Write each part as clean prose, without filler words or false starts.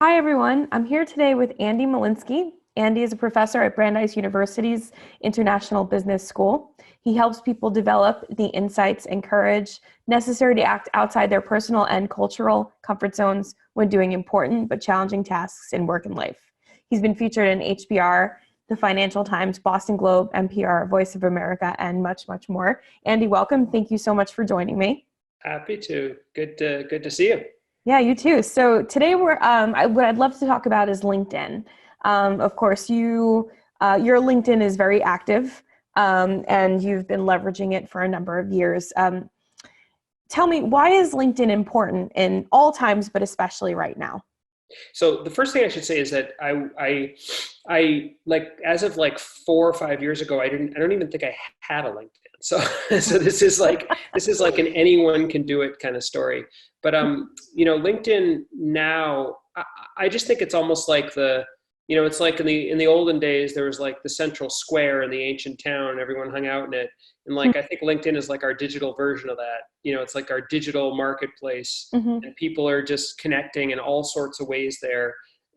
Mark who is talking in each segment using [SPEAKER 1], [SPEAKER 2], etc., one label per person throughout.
[SPEAKER 1] Hi, everyone. I'm here today with Andy Molinsky. Andy is a professor at Brandeis University's International Business School. He helps people develop the insights and courage necessary to act outside their personal and cultural comfort zones when doing important but challenging tasks in work and life. He's been featured in HBR, the Financial Times, Boston Globe, NPR, Voice of America, and much, much more. Andy, welcome. Thank you so much for joining me.
[SPEAKER 2] Happy to. Good to see you.
[SPEAKER 1] Yeah, you too. So today what I'd love to talk about is LinkedIn. Of course, your LinkedIn is very active, and you've been leveraging it for a number of years. Tell me, why is LinkedIn important in all times, but especially right now?
[SPEAKER 2] So the first thing I should say is that I like, as of like 4 or 5 years ago, I don't even think I had a LinkedIn. So this is like an anyone can do it kind of story. But LinkedIn now, I just think it's almost like it's like in the olden days, there was like the central square in the ancient town and everyone hung out in it. And like, I think LinkedIn is like our digital version of that. It's like our digital marketplace, and people are just connecting in all sorts of ways there.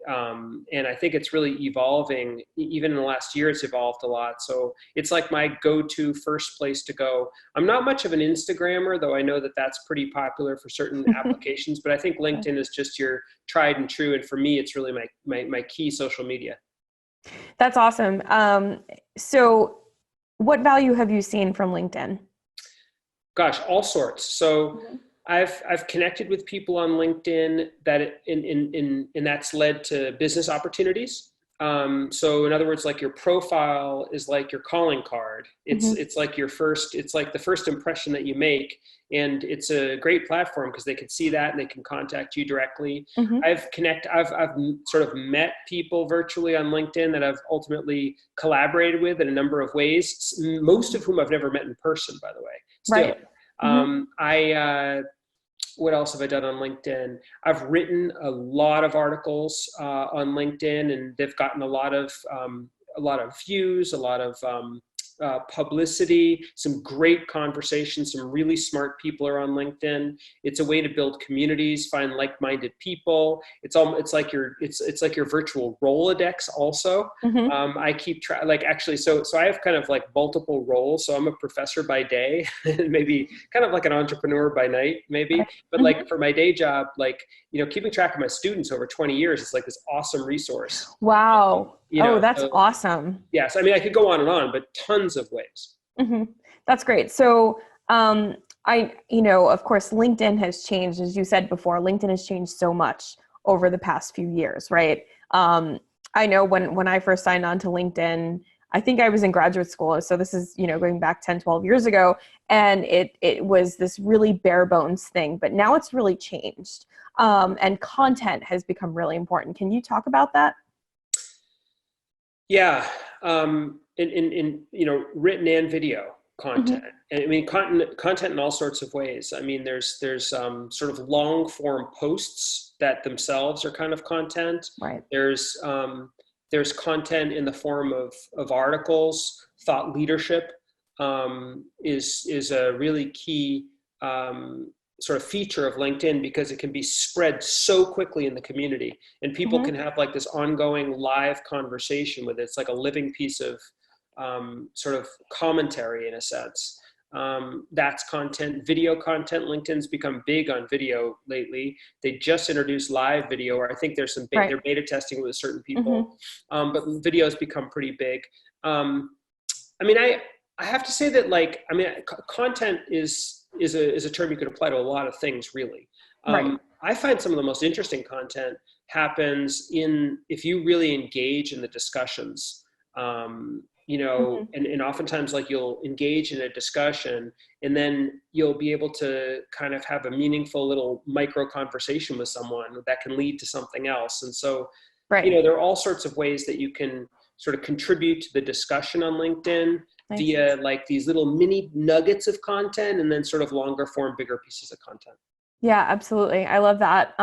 [SPEAKER 2] And I think it's really evolving. Even in the last year, it's evolved a lot. So it's like my go-to first place to go. I'm not much of an Instagrammer, though I know that that's pretty popular for certain applications, but I think LinkedIn is just your tried and true. And for me, it's really my key social media.
[SPEAKER 1] That's awesome. So what value have you seen from LinkedIn?
[SPEAKER 2] Gosh, all sorts. So I've connected with people on LinkedIn that and that's led to business opportunities. So in other words, like your profile is like your calling card. It's like it's like the first impression that you make, and it's a great platform because they can see that and they can contact you directly. I've sort of met people virtually on LinkedIn that I've ultimately collaborated with in a number of ways, most of whom I've never met in person, by the way, still.
[SPEAKER 1] Right.
[SPEAKER 2] What else have I done on LinkedIn? I've written a lot of articles on LinkedIn, and they've gotten a lot of views, a lot of publicity, some great conversations. Some really smart people are on LinkedIn. It's a way to build communities, find like-minded people. It's like your virtual Rolodex also. I keep track, like, actually, so I have kind of like multiple roles. So I'm a professor by day, maybe kind of like an entrepreneur by night, maybe. But like for my day job, like, keeping track of my students over 20 years is like this awesome resource.
[SPEAKER 1] Wow. That's awesome.
[SPEAKER 2] Yes. I mean, I could go on and on, but tons of ways.
[SPEAKER 1] That's great. So, of course, LinkedIn has changed, as you said before. LinkedIn has changed so much over the past few years, right? I know when I first signed on to LinkedIn, I think I was in graduate school. So this is, going back 10, 12 years ago. And it was this really bare bones thing, but now it's really changed. And content has become really important. Can you talk about that?
[SPEAKER 2] Yeah. In written and video content. And I mean, content in all sorts of ways. I mean, there's sort of long form posts that themselves are kind of content.
[SPEAKER 1] Right.
[SPEAKER 2] There's content in the form of articles. Thought leadership is a really key sort of feature of LinkedIn, because it can be spread so quickly in the community, and people can have like this ongoing live conversation with it. It's like a living piece of sort of commentary in a sense. That's content. Video content. LinkedIn's become big on video lately. They just introduced live video, or I think there's some they're beta testing with certain people. But video has become pretty big. I mean, I have to say that, like, I mean, content is a term you could apply to a lot of things, really. I find some of the most interesting content happens if you really engage in the discussions. And oftentimes, like, you'll engage in a discussion and then you'll be able to kind of have a meaningful little micro conversation with someone that can lead to something else. And so, there are all sorts of ways that you can sort of contribute to the discussion on LinkedIn via like these little mini nuggets of content, and then sort of longer form, bigger pieces of content.
[SPEAKER 1] Yeah, absolutely. I love that.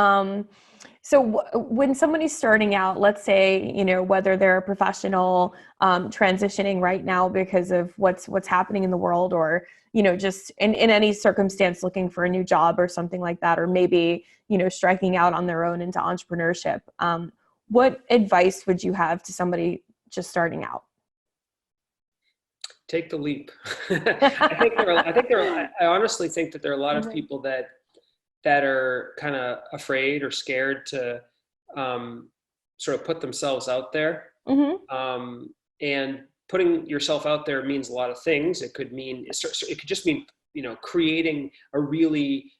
[SPEAKER 1] So when somebody's starting out, let's say, whether they're a professional transitioning right now because of what's happening in the world, or, just in any circumstance looking for a new job or something like that, or maybe, striking out on their own into entrepreneurship, what advice would you have to somebody just starting out?
[SPEAKER 2] Take the leap. I honestly think that there are a lot of people that are kind of afraid or scared to sort of put themselves out there.
[SPEAKER 1] Mm-hmm.
[SPEAKER 2] And putting yourself out there means a lot of things. It could just mean, creating a really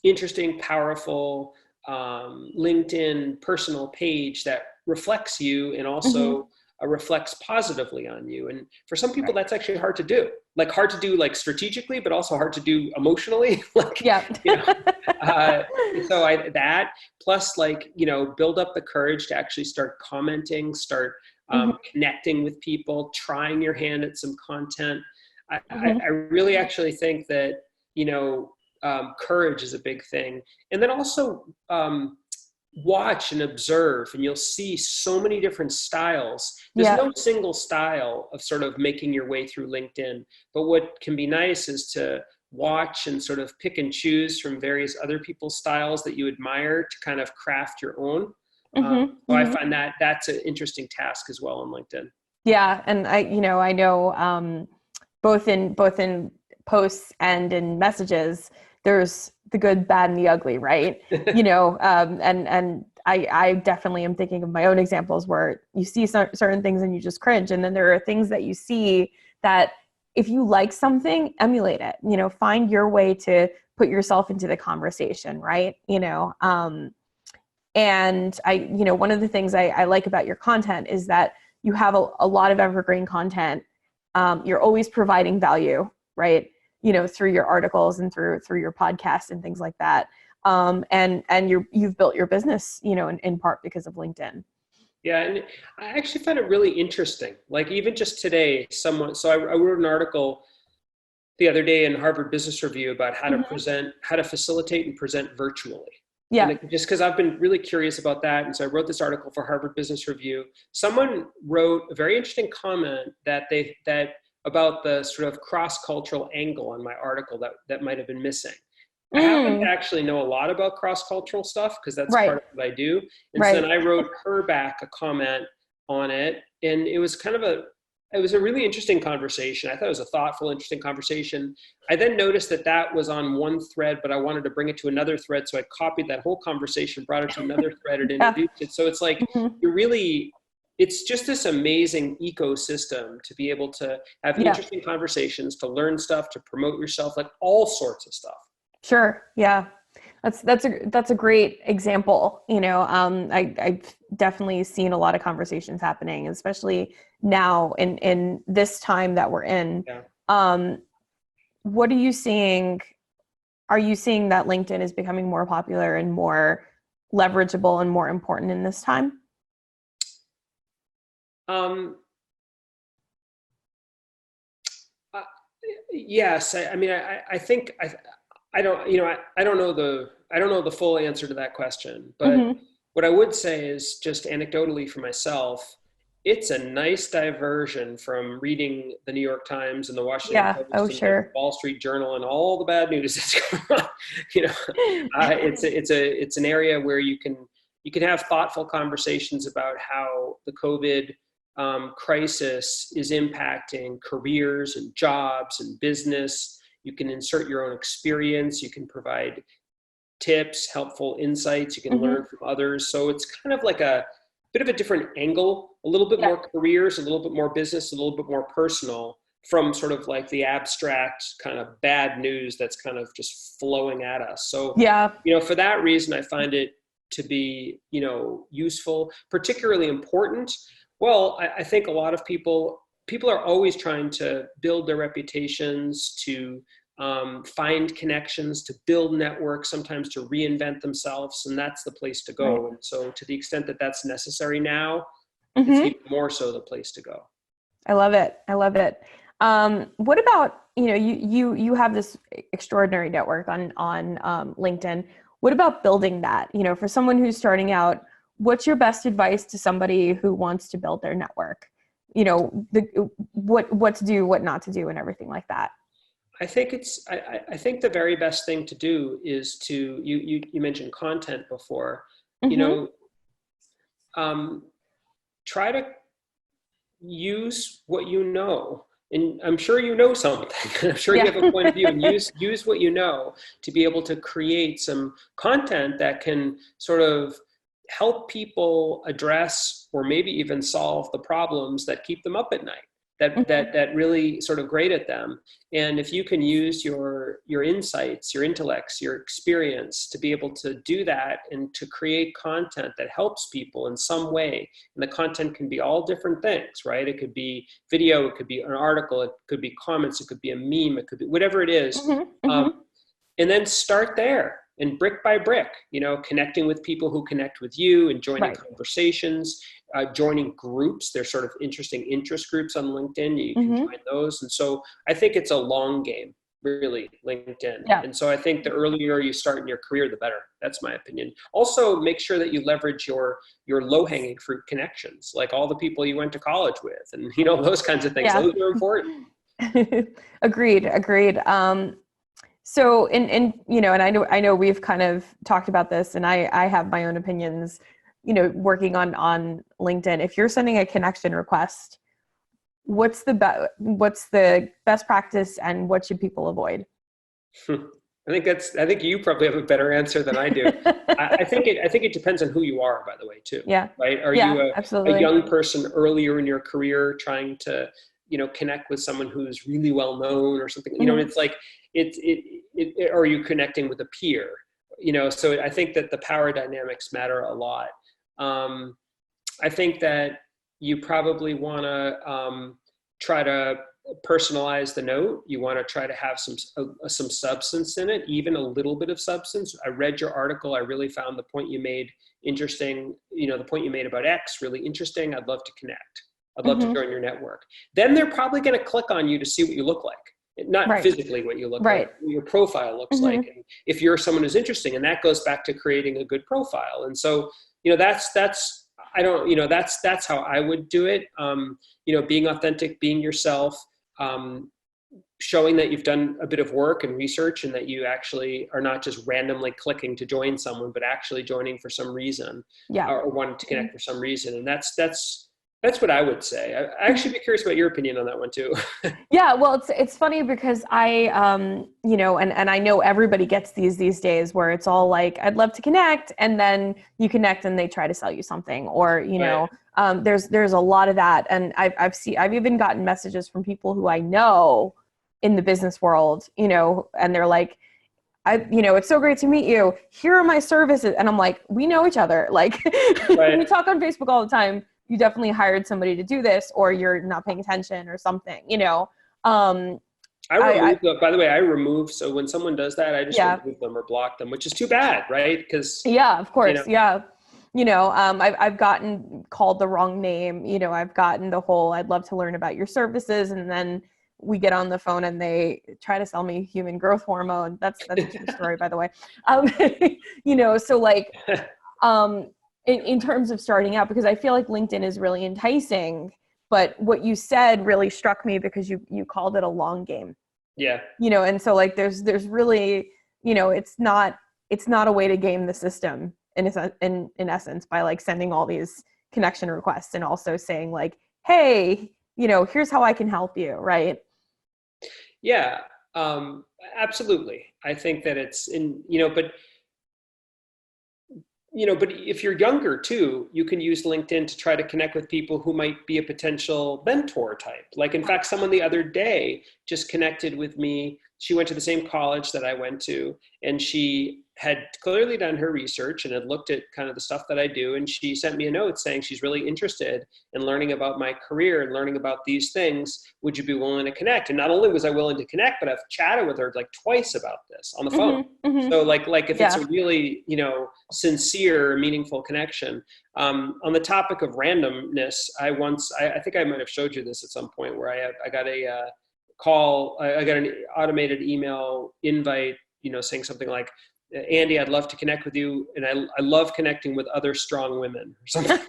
[SPEAKER 2] interesting, powerful LinkedIn personal page that reflects you and also reflects positively on you. And for some people, that's actually hard to do. Like hard to do like strategically, but also hard to do emotionally. Like,
[SPEAKER 1] Yeah.
[SPEAKER 2] That plus build up the courage to actually start commenting, start connecting with people, trying your hand at some content. I really actually think that, courage is a big thing. And then also watch and observe, and you'll see so many different styles. There's no single style of sort of making your way through LinkedIn, but what can be nice is to watch and sort of pick and choose from various other people's styles that you admire to kind of craft your own. So I find that that's an interesting task as well on LinkedIn.
[SPEAKER 1] Yeah. And I know both in posts and in messages, there's the good, bad, and the ugly, right? And I definitely am thinking of my own examples where you see certain things and you just cringe. And then there are things that you see that if you like something, emulate it, find your way to put yourself into the conversation, right? And one of the things I like about your content is that you have a lot of evergreen content. You're always providing value, right? Through your articles and through your podcasts and things like that. And you've built your business, in part because of LinkedIn.
[SPEAKER 2] Yeah. And I actually find it really interesting. Like even just today, so I wrote an article the other day in Harvard Business Review about how to facilitate and present virtually.
[SPEAKER 1] Yeah.
[SPEAKER 2] And just because I've been really curious about that. And so I wrote this article for Harvard Business Review. Someone wrote a very interesting comment that about the sort of cross-cultural angle on my article that might have been missing. I happen to actually know a lot about cross-cultural stuff because that's part of what I do. And so then I wrote her back a comment on it. And it was it was a really interesting conversation. I thought it was a thoughtful, interesting conversation. I then noticed that was on one thread, but I wanted to bring it to another thread. So I copied that whole conversation, brought it to another thread and introduced it. So it's like, it's just this amazing ecosystem to be able to have interesting conversations, to learn stuff, to promote yourself, like all sorts of stuff.
[SPEAKER 1] Sure. Yeah. That's a great example. I've definitely seen a lot of conversations happening, especially now in this time that we're in. Yeah. What are you seeing? Are you seeing that LinkedIn is becoming more popular and more leverageable and more important in this time?
[SPEAKER 2] Yes. I think I don't know the full answer to that question, but what I would say is just anecdotally for myself, it's a nice diversion from reading the New York Times and the Washington Post and the Wall Street Journal and all the bad news that's going on. It's an area where you can have thoughtful conversations about how the COVID crisis is impacting careers and jobs and business. You can insert your own experience. You can provide tips, helpful insights. You can learn from others. So it's kind of like a bit of a different angle, a little bit more careers, a little bit more business, a little bit more personal from sort of like the abstract kind of bad news that's kind of just flowing at us. So, for that reason, I find it to be, useful, particularly important. Well, I think a lot of people are always trying to build their reputations, to find connections, to build networks, sometimes to reinvent themselves, and that's the place to go. And so to the extent that that's necessary now, it's even more so the place to go.
[SPEAKER 1] I love it. What about, you have this extraordinary network on LinkedIn. What about building that? For someone who's starting out, what's your best advice to somebody who wants to build their network? What to do, what not to do, and everything like that.
[SPEAKER 2] I think I think the very best thing to do is to, you mentioned content before, try to use what you know. And I'm sure you know something. I'm sure you have a point of view, and use what you know to be able to create some content that can sort of help people address or maybe even solve the problems that keep them up at night, that really sort of grate at them. And if you can use your insights, your intellects, your experience to be able to do that and to create content that helps people in some way, and the content can be all different things, right? It could be video, it could be an article, it could be comments, it could be a meme, it could be whatever it is. And then start there. And brick by brick, connecting with people who connect with you and joining conversations, joining groups. There's sort of interesting interest groups on LinkedIn. You can join those. And so I think it's a long game, really, LinkedIn.
[SPEAKER 1] Yeah.
[SPEAKER 2] And so I think the earlier you start in your career, the better. That's my opinion. Also, make sure that you leverage your low-hanging fruit connections, like all the people you went to college with, and those kinds of things. Yeah. Those are important.
[SPEAKER 1] Agreed. So, and I know we've kind of talked about this, and I have my own opinions, working on LinkedIn. If you're sending a connection request, what's the best practice, and what should people avoid?
[SPEAKER 2] I think you probably have a better answer than I do. I think it depends on who you are, by the way, too.
[SPEAKER 1] Yeah.
[SPEAKER 2] Are you
[SPEAKER 1] absolutely.
[SPEAKER 2] a young person earlier in your career trying to, connect with someone who's really well known or something? It's like, or are you connecting with a peer? So I think that the power dynamics matter a lot. I think that you probably want to try to personalize the note. You want to try to have some substance in it, even a little bit of substance. I read your article. I really found the point you made interesting. The point you made about X really interesting. I'd love to connect. I'd love to join your network. Then they're probably going to click on you to see what you look like. Not physically what you look like, what your profile looks like. And if you're someone who's interesting, and that goes back to creating a good profile. And so, that's how I would do it. Being authentic, being yourself, showing that you've done a bit of work and research, and that you actually are not just randomly clicking to join someone, but actually joining for some reason, or wanting to connect for some reason. And that's what I would say. I actually be curious about your opinion on that one too.
[SPEAKER 1] Yeah, well, it's funny because I, and I know everybody gets these days where it's all like, I'd love to connect, and then you connect and they try to sell you something, or there's a lot of that, and I've even gotten messages from people who I know in the business world, and they're like, it's so great to meet you. Here are my services, and I'm like, we know each other. Like, we talk on Facebook all the time. You definitely hired somebody to do this, or you're not paying attention or something,
[SPEAKER 2] By the way, I remove. So when someone does that, I just remove them or block them, which is too bad, right? Because
[SPEAKER 1] of course. I've gotten called the wrong name. I've gotten the whole, I'd love to learn about your services. And then we get on the phone and they try to sell me human growth hormone. That's a true story, by the way. So like, in terms of starting out, because I feel like LinkedIn is really enticing, but what you said really struck me because you called it a long game.
[SPEAKER 2] Yeah.
[SPEAKER 1] And so like there's really, it's not a way to game the system in essence by like sending all these connection requests and also saying like, hey, here's how I can help you. Right.
[SPEAKER 2] Yeah. Absolutely. I think that it's but if you're younger too, you can use LinkedIn to try to connect with people who might be a potential mentor type. Like, in fact, someone the other day just connected with me. She went to the same college that I went to, and she had clearly done her research and had looked at kind of the stuff that I do. And she sent me a note saying she's really interested in learning about my career and learning about these things. Would you be willing to connect? And not only was I willing to connect, but I've chatted with her like twice about this on the phone. So like if it's a really, sincere, meaningful connection. On the topic of randomness, I think I might've showed you this at some point where I got I got an automated email invite, saying something like, Andy, I'd love to connect with you. And I love connecting with other strong women or something.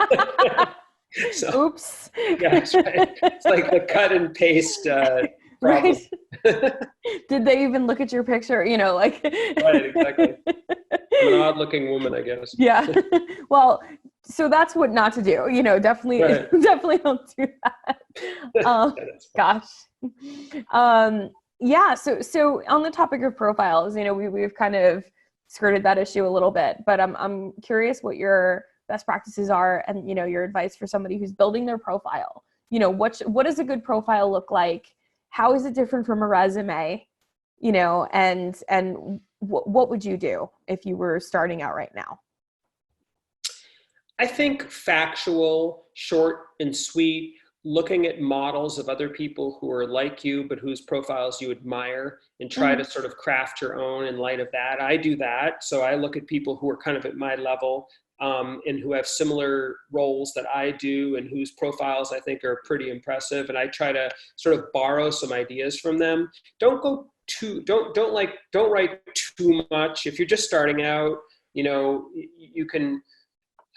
[SPEAKER 2] So,
[SPEAKER 1] Oops.
[SPEAKER 2] yeah, that's right. It's like the cut and paste problem.
[SPEAKER 1] Right. Did they even look at your picture? Like.
[SPEAKER 2] Right, exactly. I'm an odd looking woman, I guess.
[SPEAKER 1] Yeah. Well, so that's what not to do. Definitely,
[SPEAKER 2] Right.
[SPEAKER 1] definitely don't do that. Gosh. Yeah. So on the topic of profiles, we've kind of skirted that issue a little bit, but I'm curious what your best practices are and, your advice for somebody who's building their profile. What does a good profile look like? How is it different from a resume? And what would you do if you were starting out right now?
[SPEAKER 2] I think factual, short and sweet, looking at models of other people who are like you, but whose profiles you admire, and try to sort of craft your own in light of that. I do that. So I look at people who are kind of at my level, and who have similar roles that I do, and whose profiles I think are pretty impressive. And I try to sort of borrow some ideas from them. Don't write too much. If you're just starting out, you can,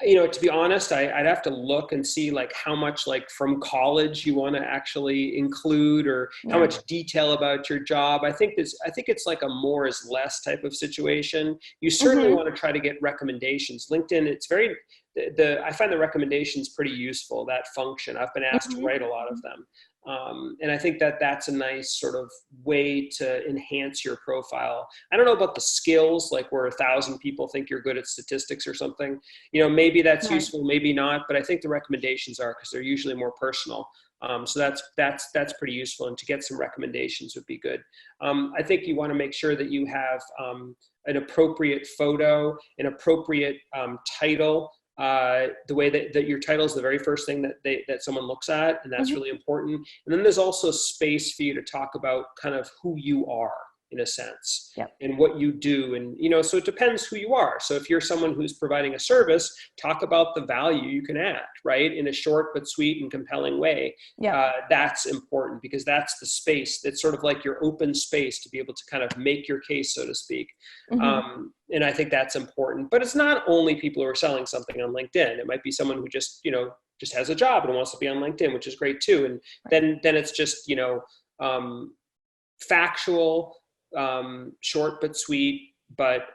[SPEAKER 2] to be honest, I'd have to look and see like how much like from college you want to actually include, or how much detail about your job. I think it's like a more is less type of situation. You certainly want to try to get recommendations. LinkedIn, it's very, I find the recommendations pretty useful, that function. I've been asked to write a lot of them. And I think that's a nice sort of way to enhance your profile. I don't know about the skills, like where 1,000 people think you're good at statistics or something. Maybe that's useful, maybe not. But I think the recommendations are, because they're usually more personal. So that's pretty useful. And to get some recommendations would be good. I think you want to make sure that you have an appropriate photo, an appropriate title. The way that your title is the very first thing that someone looks at, and that's really important. And then there's also space for you to talk about kind of who you are, in a sense, and what you do. And, so it depends who you are. So if you're someone who's providing a service, talk about the value you can add, right? In a short but sweet and compelling way. That's important, because that's the space. That's sort of like your open space to be able to kind of make your case, so to speak. And I think that's important. But it's not only people who are selling something on LinkedIn. It might be someone who just has a job and wants to be on LinkedIn, which is great too. And then it's just, factual, short but sweet, but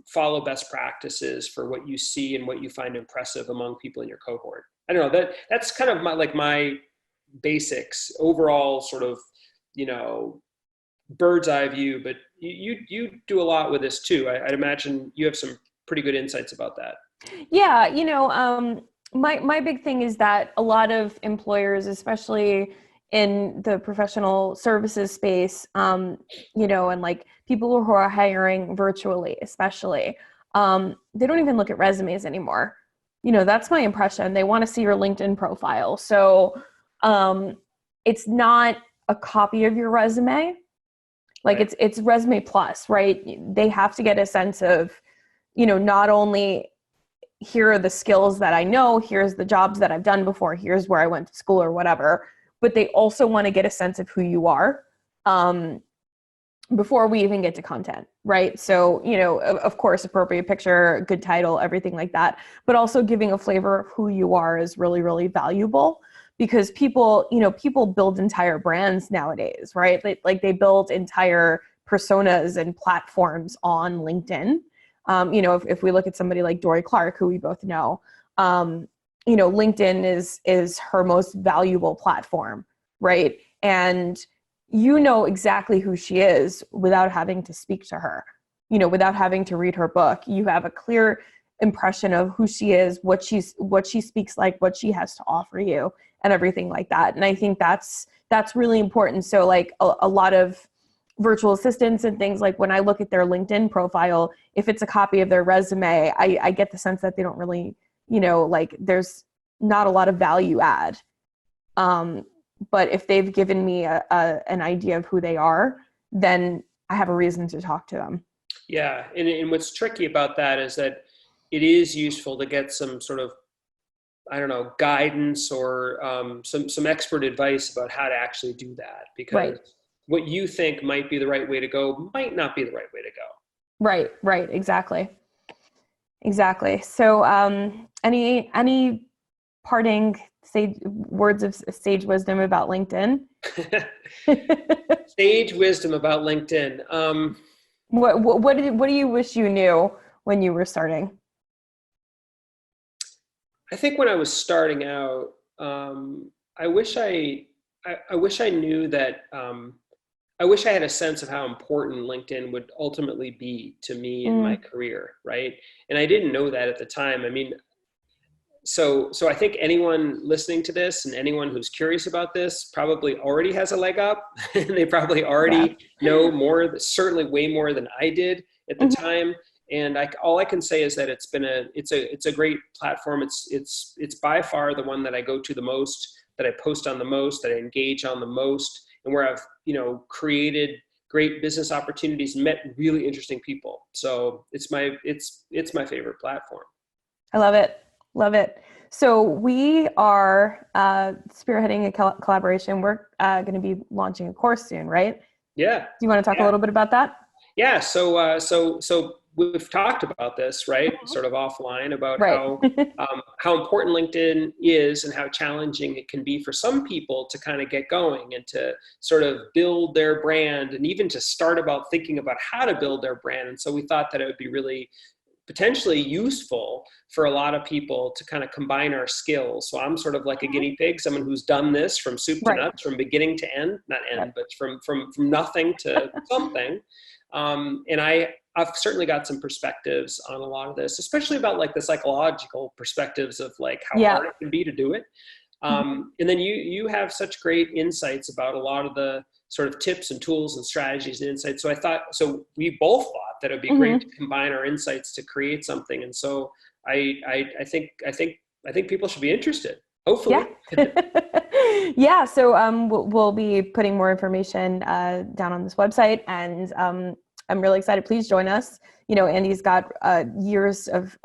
[SPEAKER 2] follow best practices for what you see and what you find impressive among people in your cohort. I don't know, that's kind of my basics overall, sort of, bird's eye view, but you do a lot with this too. I'd imagine you have some pretty good insights about that.
[SPEAKER 1] Yeah. My big thing is that a lot of employers, especially in the professional services space, and like people who are hiring virtually, especially, they don't even look at resumes anymore. That's my impression. They want to see your LinkedIn profile. So it's not a copy of your resume. Like it's resume plus, right? They have to get a sense of, not only here are the skills that I know, here's the jobs that I've done before, here's where I went to school or whatever, but they also want to get a sense of who you are before we even get to content, right? So, of course, appropriate picture, good title, everything like that, but also giving a flavor of who you are is really, really valuable. Because people build entire brands nowadays, right? They build entire personas and platforms on LinkedIn. If we look at somebody like Dory Clark, who we both know, LinkedIn is her most valuable platform, right? And exactly who she is without having to speak to her, without having to read her book. You have a clear impression of who she is, what she speaks like, what she has to offer you, and everything like that. And I think that's really important. So like a lot of virtual assistants and things, like when I look at their LinkedIn profile, if it's a copy of their resume, I get the sense that they don't really, there's not a lot of value add. But if they've given me an idea of who they are, then I have a reason to talk to them.
[SPEAKER 2] Yeah. And what's tricky about that is that it is useful to get some sort of, guidance or some expert advice about how to actually do that. Because what you think might be the right way to go might not be the right way to go.
[SPEAKER 1] Right. Exactly. So, any parting words of sage wisdom about LinkedIn?
[SPEAKER 2] Sage wisdom about LinkedIn.
[SPEAKER 1] What do you wish you knew when you were starting?
[SPEAKER 2] I think when I was starting out, I wish I wish I knew that. I wish I had a sense of how important LinkedIn would ultimately be to me in my career, right? And I didn't know that at the time. I mean, so I think anyone listening to this and anyone who's curious about this probably already has a leg up, and they probably
[SPEAKER 1] Yeah.
[SPEAKER 2] already know more, certainly way more than I did at the time. And all I can say is that it's a great platform. It's by far the one that I go to the most, that I post on the most, that I engage on the most, and where I've created great business opportunities, met really interesting people. So it's my favorite platform.
[SPEAKER 1] I love it. Love it. So we are spearheading a collaboration. We're going to be launching a course soon, right?
[SPEAKER 2] Yeah.
[SPEAKER 1] Do you want to talk a little bit about that?
[SPEAKER 2] Yeah. So we've talked about this, right? Sort of offline about
[SPEAKER 1] Right.
[SPEAKER 2] how important LinkedIn is and how challenging it can be for some people to kind of get going and to sort of build their brand, and even to start about thinking about how to build their brand. And so we thought that it would be really potentially useful for a lot of people to kind of combine our skills. So I'm sort of like a guinea pig, someone who's done this from soup to nuts, from beginning to end, not end, but from nothing to something. And I've certainly got some perspectives on a lot of this, especially about like the psychological perspectives of like how hard it can be to do it. And then you have such great insights about a lot of the sort of tips and tools and strategies and insights. So we both thought that it would be great to combine our insights to create something. And so I think people should be interested. Hopefully.
[SPEAKER 1] Yeah. So we'll be putting more information down on this website, and I'm really excited. Please join us. Andy's got years of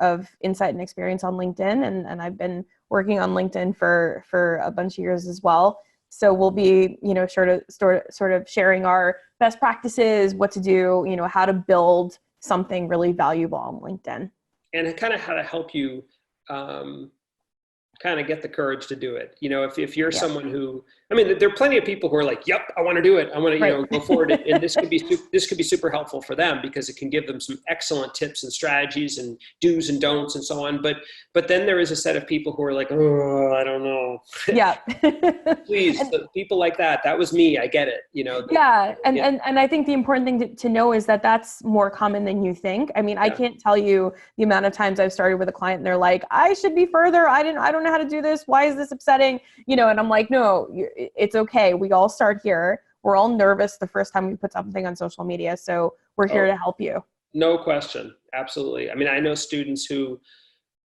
[SPEAKER 1] insight and experience on LinkedIn, and I've been working on LinkedIn for a bunch of years as well. So we'll be, sort of sharing our best practices, what to do, how to build something really valuable on LinkedIn.
[SPEAKER 2] And kind of how to help you kind of get the courage to do it. If you're someone who, I mean, there are plenty of people who are like, yep, I want to do it. I want to, go forward. And this could be super helpful for them, because it can give them some excellent tips and strategies and do's and don'ts and so on. But then there is a set of people who are like, oh, I don't know.
[SPEAKER 1] Yeah.
[SPEAKER 2] Please, people like that was me. I get it.
[SPEAKER 1] And I think the important thing to know is that that's more common than you think. I mean, I can't tell you the amount of times I've started with a client and they're like, I should be further. I don't know how to do this. Why is this upsetting? And I'm like, no, it's okay. We all start here. We're all nervous the first time we put something on social media. So we're here to help you.
[SPEAKER 2] No question. Absolutely. I mean, I know students who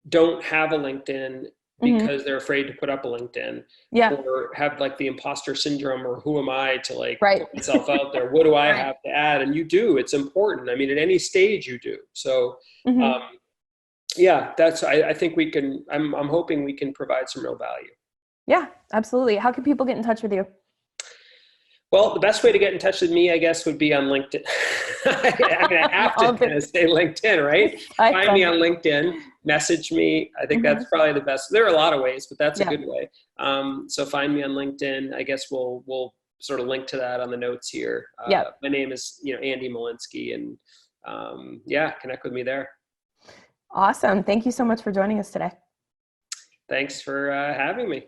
[SPEAKER 2] don't have a LinkedIn because they're afraid to put up a LinkedIn, or have like the imposter syndrome, or who am I to like put myself out there? What do I have to add? And you do, it's important. I mean, at any stage you do. So, I think we can, I'm hoping we can provide some real value.
[SPEAKER 1] Yeah, absolutely. How can people get in touch with you?
[SPEAKER 2] Well, the best way to get in touch with me, I guess, would be on LinkedIn. I have to kind of say LinkedIn, right? Find me on LinkedIn, message me. I think that's probably the best. There are a lot of ways, but that's a good way. So find me on LinkedIn. I guess we'll sort of link to that on the notes here. My name is, Andy Molinsky, and connect with me there.
[SPEAKER 1] Awesome. Thank you so much for joining us today.
[SPEAKER 2] Thanks for having me.